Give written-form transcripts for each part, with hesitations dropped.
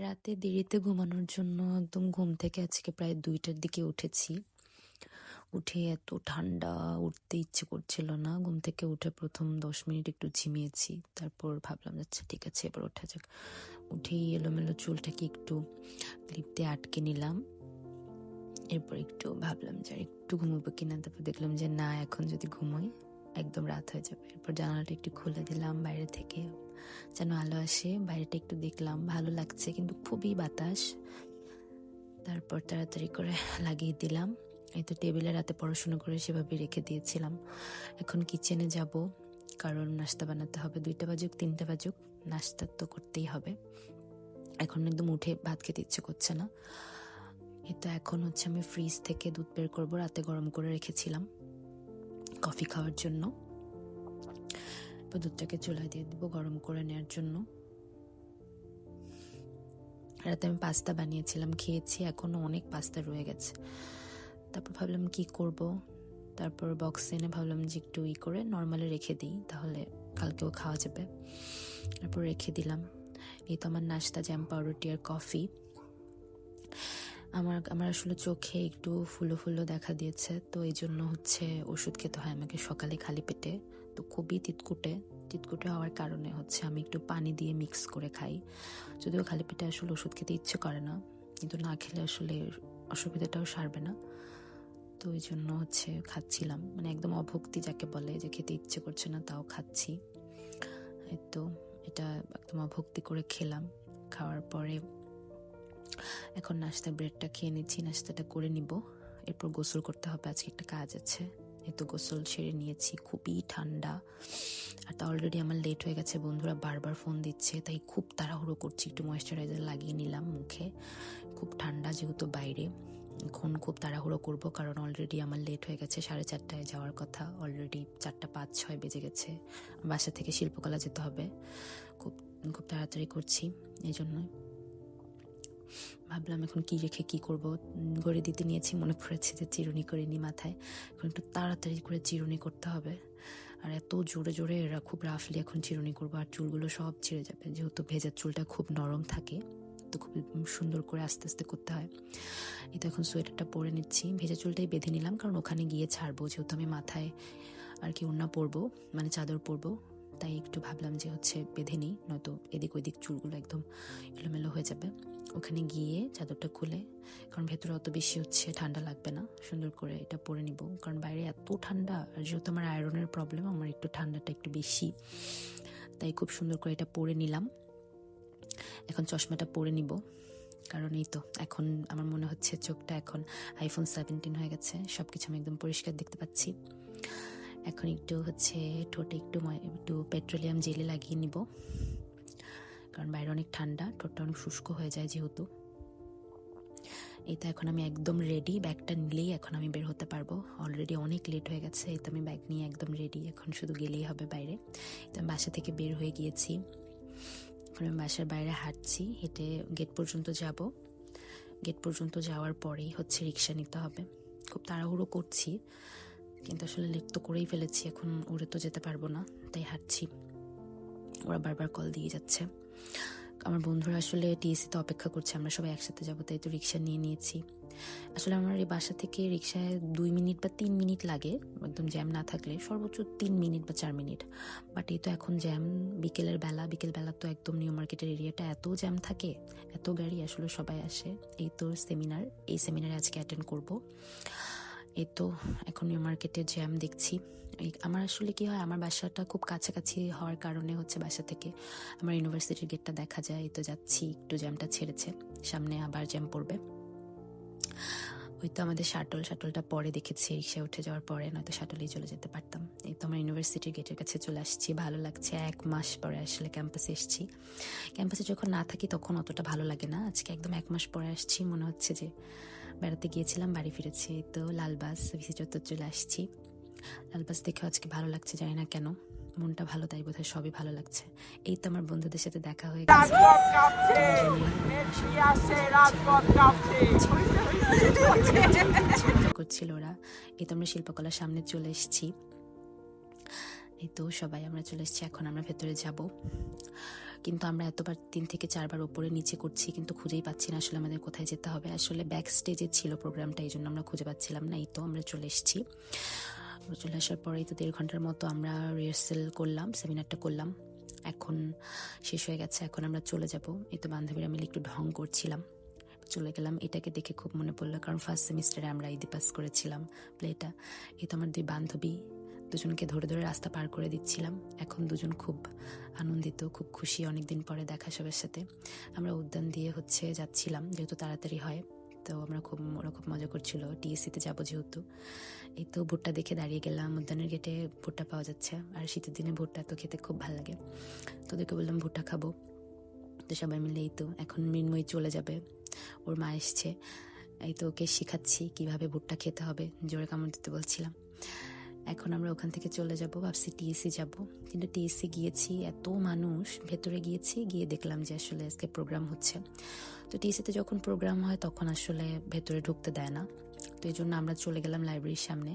রাতে দেরিতে ঘুমানোর জন্য একদম ঘুম থেকে আজকে প্রায় ২টার দিকে উঠেছি। উঠে এত ঠান্ডা, উঠতে ইচ্ছে করছিল না। ঘুম থেকে উঠে ১ম ১০ মিনিট একটু ঝিমিয়েছি। তারপর ভাবলাম আচ্ছা ঠিক আছে এবার ওঠা যাক। উঠেই এলোমেলো চুলটাকে একটু ক্লিপ দিয়ে আটকে নিলাম। এরপর একটু ভাবলাম যে আর একটু ঘুমোবো কিনা, তারপর দেখলাম যে না, এখন যদি ঘুমোই একদম রাত হয়ে যাবে। এরপর জানালাটা একটু খুলে দিলাম, বাইরে থেকে যেন আলো আসে। বাইরেটা একটু দেখলাম, ভালো লাগছে কিন্তু খুবই বাতাস। তারপর তাড়াতাড়ি করে লাগিয়ে দিলাম। এই তো টেবিলে রাতে পড়াশোনা করে সেভাবে রেখে দিয়েছিলাম। এখন কিচেনে যাব, কারণ নাস্তা বানাতে হবে। ২টা বাজুক ৩টা বাজুক, নাস্তা তো করতেই হবে। এখন একদম উঠে ভাত খেতে ইচ্ছে করছে না। এটা এখন হচ্ছে আমি ফ্রিজ থেকে দুধ বের করবো, রাতে গরম করে রেখেছিলাম কফি খাওয়ার জন্য। দুধটাকে চুলায় দিয়ে দেবো গরম করে নেওয়ার জন্য। রাতে আমি পাস্তা বানিয়েছিলাম, খেয়েছি, এখনো অনেক পাস্তা রয়ে গেছে। তারপর ভাবলাম কি করব, তারপর বক্স এনে ভাবলাম যে একটু করে নর্মালে রেখে দিই, তাহলে কালকেও খাওয়া যাবে। তারপর রেখে দিলাম। এই তো আমার নাস্তা, জ্যাম, পাউরুটি আর কফি। আমার আসলে চোখে একটু ফুলো ফুলো দেখা দিয়েছে, তো এই জন্য হচ্ছে ওষুধ খেতে হয় আমাকে সকালে খালি পেটে। তো খুবই তিতকুটে হওয়ার কারণে হচ্ছে আমি একটু পানি দিয়ে মিক্স করে খাই। যদিও খালি পেটে আসলে ওষুধ খেতে ইচ্ছে করে না, কিন্তু না খেলে আসলে অসুবিধাটাও সারবে না। তো ওই জন্য হচ্ছে খাচ্ছিলাম, মানে একদম অভক্তি যাকে বলে, যে খেতে ইচ্ছে করছে না তাও খাচ্ছি। তো এটা একদম অভক্তি করে খেলাম। খাওয়ার পরে এখন নাস্তা ব্রেডটা খেয়ে নিচ্ছি, নাস্তাটা করে নিব। এরপর গোসল করতে হবে, আজকে একটা কাজ আছে। এই তো গোসল সেরে নিয়েছি, খুবই ঠান্ডা। আর তা অলরেডি আমার লেট হয়ে গেছে, বন্ধুরা বারবার ফোন দিচ্ছে, তাই খুব তাড়াহুড়ো করছি। একটু ময়েশ্চারাইজার লাগিয়ে নিলাম মুখে, খুব ঠান্ডা যেহেতু বাইরে। এখন খুব তাড়াহুড়ো করব, কারণ অলরেডি আমার লেট হয়ে গেছে। 4:30টায় যাওয়ার কথা, অলরেডি 4:05-6 বেজে গেছে। বাসা থেকে শিল্পকলা যেতে হবে, খুব খুব তাড়াতাড়ি করছি। এই জন্যই ভাবলাম এখন কি রেখে কি করব। ঘড়ি দিতে নিয়েছি, মনে পড়েছে যে চিরুনি করিনি মাথায়। এখন একটু তাড়াতাড়ি করে চিরুনি করতে হবে। আর এত জোরে জোরে এরা খুব রাফলি এখন চিরুনি করবো, আর চুলগুলো সব ছিঁড়ে যাবে, যেহেতু ভেজার চুলটা খুব নরম থাকে, তো খুব সুন্দর করে আস্তে আস্তে করতে হয়। এই তো এখন সোয়েটারটা পরে নিচ্ছি, ভেজা চুলটাই বেঁধে নিলাম, কারণ ওখানে গিয়ে ছাড়বো, যেহেতু আমি মাথায় আর কি ওড়না পরবো, মানে চাদর পরবো। তাই একটু ভাবলাম যে হচ্ছে বেঁধে নিই, নয়তো এদিক ওইদিক চুলগুলো একদম এলোমেলো হয়ে যাবে। ওখানে গিয়ে চাদরটা খুলে, কারণ ভেতরে অত বেশি হচ্ছে ঠান্ডা লাগবে না, সুন্দর করে এটা পরে নিব। কারণ বাইরে এত ঠান্ডা, আর যেহেতু আমার আয়রনের প্রবলেম, আমার একটু ঠান্ডাটা একটু বেশি, তাই খুব সুন্দর করে এটা পরে নিলাম। এখন চশমাটা পরে নিব, কারণ এই তো এখন আমার মনে হচ্ছে চোখটা এখন iPhone 17 হয়ে গেছে, সবকিছু আমি একদম পরিষ্কার দেখতে পাচ্ছি। এখন একটু হচ্ছে ঠোঁটে একটু পেট্রোলিয়াম জেলি লাগিয়ে নিব, কারণ বাইরে অনেক ঠান্ডা, ঠোঁটটা অনেক শুষ্ক হয়ে যায় যেহেতু। এই তো এখন আমি একদম রেডি, ব্যাগটা নিলেই এখন আমি বের হতে পারবো। অলরেডি অনেক লেট হয়ে গেছে, এই তো আমি ব্যাগ নিয়ে একদম রেডি, এখন শুধু গেলেই হবে বাইরে। তো আমি বাসা থেকে বের হয়ে গিয়েছি, এখন আমি বাসার বাইরে হাঁটছি, হেঁটে গেট পর্যন্ত যাব। গেট পর্যন্ত যাওয়ার পরেই হচ্ছে রিক্সা নিতে হবে। খুব তাড়াহুড়ো করছি, কিন্তু আসলে লেট তো করেই ফেলেছি, এখন উড়ে তো যেতে পারবো না, তাই হাঁটছি। ওরা বারবার কল দিয়ে যাচ্ছে। আমার বন্ধুরা আসলে টিএসসিতে অপেক্ষা করছে, আমরা সবাই একসাথে যাবো, তাই তো রিক্সা নিয়ে নিয়েছি। আসলে আমার এই বাসা থেকে রিক্সায় 2 মিনিট বা 3 মিনিট লাগে, একদম জ্যাম না থাকলে সর্বোচ্চ 3 মিনিট বা 4 মিনিট। বাট এই তো এখন জ্যাম, বিকেল বেলা তো একদম নিউ মার্কেটের এরিয়াটা এত জ্যাম থাকে, এত গাড়ি, আসলে সবাই আসে। এই তো এই সেমিনারে আজকে অ্যাটেন্ড করব। এই তো এখন নিউ মার্কেটে জ্যাম দেখছি। আমার আসলে কি হয়, আমার বাসাটা খুব কাছাকাছি হওয়ার কারণে হচ্ছে বাসা থেকে আমার ইউনিভার্সিটির গেটটা দেখা যায়। এই তো যাচ্ছি, একটু জ্যামটা ছেড়েছে, সামনে আবার জ্যাম পড়বে। ওই তো আমাদের শাটলটা পরে দেখেছি, রিক্সা উঠে যাওয়ার পরে, নয়তো শাটলেই চলে যেতে পারতাম। এই তো আমার ইউনিভার্সিটির গেটের কাছে চলে আসছি, ভালো লাগছে। 1 মাস পরে আসলে ক্যাম্পাসে এসেছি। ক্যাম্পাসে যখন না থাকি তখন অতটা ভালো লাগে না, আজকে একদম 1 মাস পরে আসছি, মনে হচ্ছে যে বেড়াতে গিয়েছিলাম, বাড়ি ফিরেছি। তো লালবাস ভিসি চত্বর চলে আসছি। লালবাস দেখে আজকে ভালো লাগছে, জানি না কেন, মনটা ভালো, তাই বোধহয় সবই ভালো লাগছে। এই তো আমার বন্ধুদের সাথে দেখা হয়ে গেছে, করছিল ওরা। এই তো আমরা শিল্পকলার সামনে চলে এসেছি, এই তো সবাই আমরা চলে এসেছি, এখন আমরা ভেতরে যাব। কিন্তু আমরা এতবার 3 থেকে 4 বার ওপরে নিচে করছি, কিন্তু খুঁজেই পাচ্ছি না আসলে আমাদের কোথায় যেতে হবে। আসলে ব্যাক স্টেজে ছিল প্রোগ্রামটা, এই জন্য আমরা খুঁজে পাচ্ছিলাম না। এই তো আমরা চলে এসেছি। চলে আসার পরেই তো 1.5 ঘন্টার মতো আমরা রিহার্সেল করলাম, সেমিনারটা করলাম। এখন শেষ হয়ে গেছে, এখন আমরা চলে যাব। এই তো বান্ধবীরা মিলে একটু ঢং করছিলাম, চলে গেলাম। এটাকে দেখে খুব মনে পড়লো, কারণ ফার্স্ট সেমিস্টারে আমরা ঈদে পাস করেছিলাম প্লেটা। এই তো আমার 2 বান্ধবী, দুজনকে ধরে ধরে রাস্তা পার করে দিচ্ছিলাম। এখন দুজন খুব আনন্দিত, খুব খুশি, অনেকদিন পরে দেখা সবার সাথে। আমরা উদ্যান দিয়ে যাচ্ছিলাম, যেহেতু তাড়াতাড়ি হয়, তো ওরা খুব মজা করছিল। টিএসসিতে যাবো যেহেতু। এই তো ভুট্টা দেখে দাঁড়িয়ে গেলাম, উদ্যানের গেটে ভুট্টা পাওয়া যাচ্ছে, আর শীতের দিনে ভুট্টা তো খেতে খুব ভালো লাগে। তো ওদেরকে বললাম ভুট্টা খাবো। তো সবাই মিলে এই তো এখন মৃন্ময়ী চলে যাবে, ওর মা এসছে। এই তো ওকে শেখাচ্ছি কিভাবে ভুট্টা খেতে হবে, জোরে কামড় দিতে বলছিলাম। এখন আমরা ওখান থেকে চলে যাব, ভাবছি টিএসসি যাব, কিন্তু টিএসসি গিয়েছি, এত মানুষ, ভেতরে গিয়ে দেখলাম যে আসলে আজকে প্রোগ্রাম হচ্ছে। তো টিএসসিতে যখন প্রোগ্রাম হয় তখন আসলে ভেতরে ঢুকতে দেয় না, তো এই জন্য আমরা চলে গেলাম লাইব্রেরির সামনে।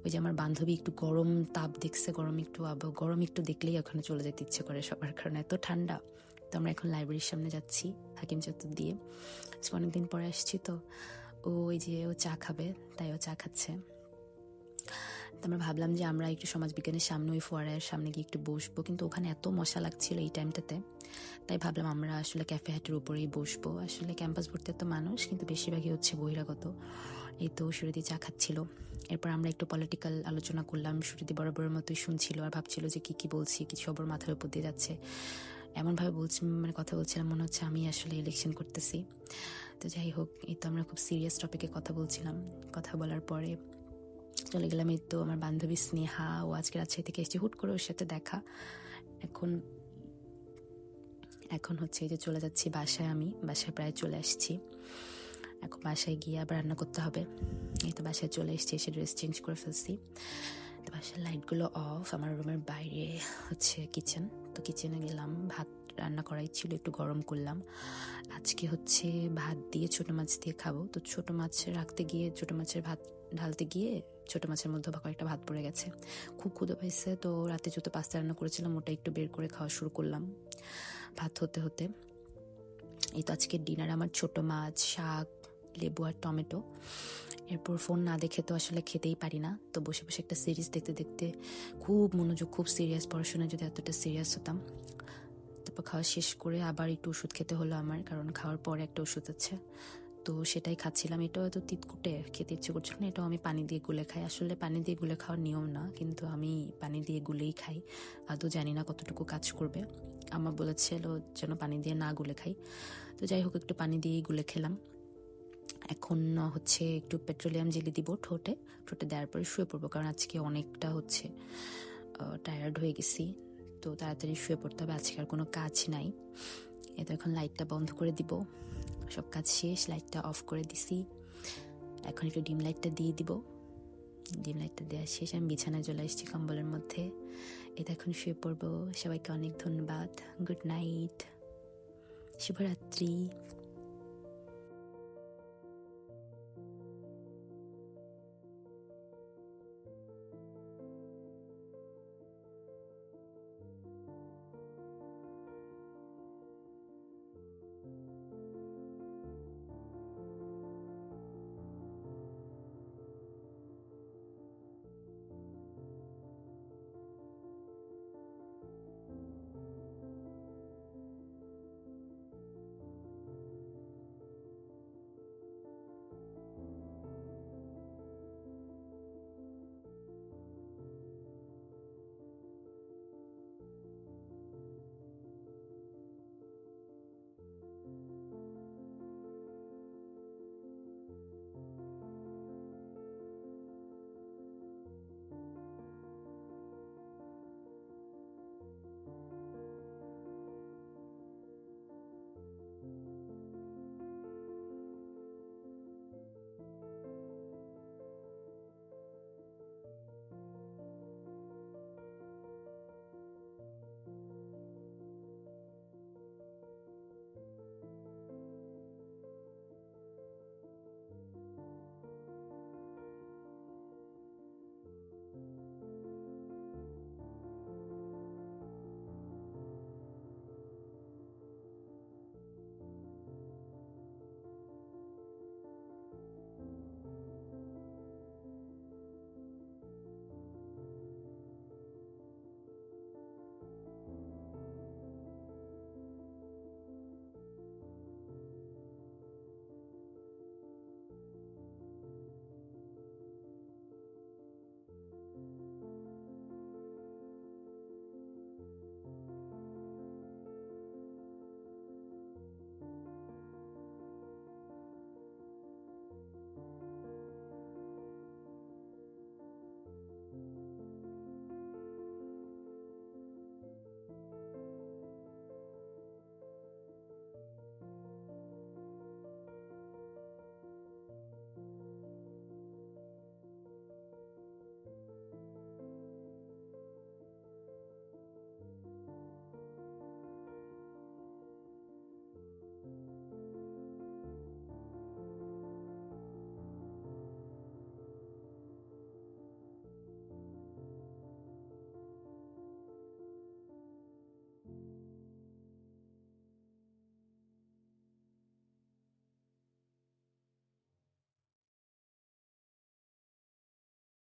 ওই যে আমার বান্ধবী একটু গরম তাপ দেখছে, গরম একটু দেখলেই ওখানে চলে যেতে ইচ্ছে করে সবার, কারণ এত ঠান্ডা। তো আমরা এখন লাইব্রেরির সামনে যাচ্ছি, হাকিম চত্বর দিয়ে। অনেকদিন পরে আসছি তো, ওই যে ও চা খাবে, তাই ও চা খাচ্ছে। তো আমরা ভাবলাম যে আমরা একটু সমাজবিজ্ঞানের সামনে ওই ফোয়ারার সামনে গিয়ে একটু বসবো, কিন্তু ওখানে এত মশা লাগছিল এই টাইমটাতে, তাই ভাবলাম আমরা আসলে ক্যাফে হাটের উপরেই বসবো। আসলে ক্যাম্পাস ভর্তি এত মানুষ, কিন্তু বেশিরভাগই হচ্ছে বহিরাগত। এই তো সুরীতি চা খাচ্ছিল। এরপর আমরা একটু পলিটিক্যাল আলোচনা করলাম, সুরীতি বরাবরের মতোই শুনছিল আর ভাবছিল যে কি বলছি, কিছু সবার মাথার উপর দিয়ে যাচ্ছে। এমনভাবে কথা বলছিলাম মনে হচ্ছে আমি আসলে ইলেকশন করতেছি। তো যাই হোক, এই তো আমরা খুব সিরিয়াস টপিকে কথা বলছিলাম। কথা বলার পরে চলে গেলাম। এই তো আমার বান্ধবী স্নেহা, ও আজকে রাজশাহী থেকে এসেছি, হুট করে ওর সাথে দেখা। এখন এই যে চলে যাচ্ছি বাসায়, আমি বাসায় প্রায় চলে আসছি। এখন বাসায় গিয়ে আবার রান্না করতে হবে। এই তো বাসায় চলে এসেছি, এসে ড্রেস চেঞ্জ করে ফেলছি। তো বাসার লাইটগুলো অফ, আমার রুমের বাইরে কিচেন। তো কিচেনে গেলাম, ভাত রান্না করাই ছিল, একটু গরম করলাম। আজকে ভাত দিয়ে ছোট মাছ দিয়ে খাবো। তো ছোট মাছ রাখতে গিয়ে, ছোট মাছের ভাত ঢালতে গিয়ে ছোট মাছের মধ্যে কয়েকটা ভাত পড়ে গেছে, খুব ক্ষুধা পাইছে। তো রাতে যত পাস্তা রান্না করেছিলাম ওটা একটু বের করে খাওয়া শুরু করলাম ভাত হতে হতে। এই তো আজকে ডিনার আমার ছোট মাছ, শাক, লেবু আর টমেটো। এরপর ফোন না দেখে তো আসলে খেতেই পারি না, তো বসে বসে একটা সিরিজ দেখতে দেখতে খুব মনোযোগ, খুব সিরিয়াস, পড়াশোনায় যদি এতটা সিরিয়াস হতাম। তারপর খাওয়া শেষ করে আবার একটু ওষুধ খেতে হলো আমার, কারণ খাওয়ার পরে একটা ওষুধ আছে, তো সেটাই খাচ্ছিলাম। এটাও এত তিতকুটে, খেতে ইচ্ছে করছিল না। এটাও আমি পানি দিয়ে গুলে খাই। আসলে পানি দিয়ে গুলে খাওয়ার নিয়ম না, কিন্তু আমি পানি দিয়ে গুলেই খাই। আদৌ জানি না কতটুকু কাজ করবে। আমার বলেছিল যেন পানি দিয়ে না গুলে খাই। তো যাই হোক, একটু পানি দিয়েই গুলে খেলাম। এখন একটু পেট্রোলিয়াম জেলি দিব ঠোঁটে দেওয়ার পরে শুয়ে পড়বো, কারণ আজকে অনেকটা টায়ার্ড হয়ে গেছি। তো তাড়াতাড়ি শুয়ে পড়তে হবে, আজকে আর কোনো কাজ নাই। তো এখন লাইটটা বন্ধ করে দিব, সব কাজ শেষ, লাইটটা অফ করে দিছি। এখন একটু ডিম লাইটটা দিয়ে দিব। ডিম লাইটটা দেওয়া শেষ, আমি বিছানায় চলে এসেছি কম্বলের মধ্যে। এটা এখন শুয়ে পড়বো। সবাইকে অনেক ধন্যবাদ, গুড নাইট, শুভরাত্রি।